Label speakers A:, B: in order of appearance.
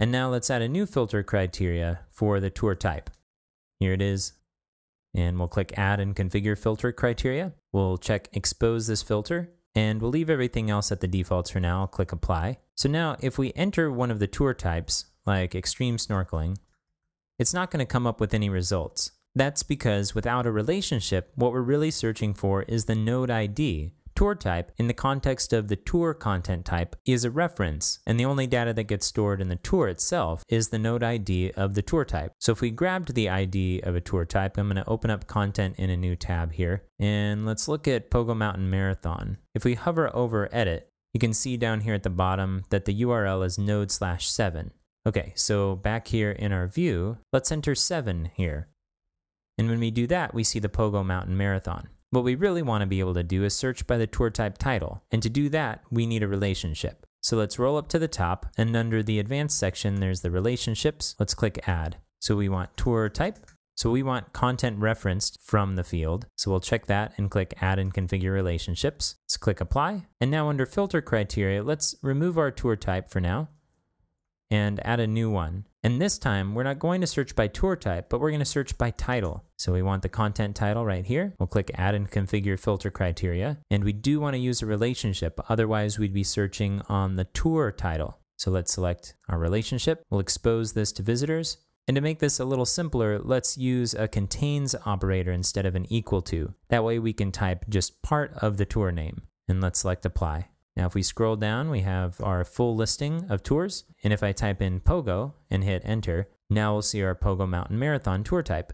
A: And now let's add a new filter criteria for the tour type. Here it is. And we'll click Add and Configure Filter Criteria. We'll check Expose this filter, and we'll leave everything else at the defaults for now. I'll click Apply. So now if we enter one of the tour types, like Extreme Snorkeling, it's not going to come up with any results. That's because without a relationship, what we're really searching for is the node ID. Tour type, in the context of the tour content type, is a reference, and the only data that gets stored in the tour itself is the node ID of the tour type. So if we grabbed the ID of a tour type, I'm going to open up content in a new tab here, and let's look at Pogo Mountain Marathon. If we hover over Edit, you can see down here at the bottom that the URL is node/7. Okay, so back here in our view, let's enter 7 here. And when we do that, we see the Pogo Mountain Marathon. What we really want to be able to do is search by the tour type title. And to do that, we need a relationship. So let's roll up to the top, and under the advanced section, there's the relationships. Let's click Add. So we want tour type. So we want content referenced from the field. So we'll check that and click Add and Configure Relationships. Let's click Apply. And now under Filter Criteria, let's remove our tour type for now and add a new one. And this time, we're not going to search by tour type, but we're going to search by title. So we want the content title right here. We'll click Add and Configure Filter Criteria. And we do want to use a relationship. Otherwise, we'd be searching on the tour title. So let's select our relationship. We'll expose this to visitors. And to make this a little simpler, let's use a contains operator instead of an equal to. That way we can type just part of the tour name. And let's select Apply. Now if we scroll down, we have our full listing of tours, and if I type in Pogo and hit Enter, now we'll see our Pogo Mountain Marathon tour type.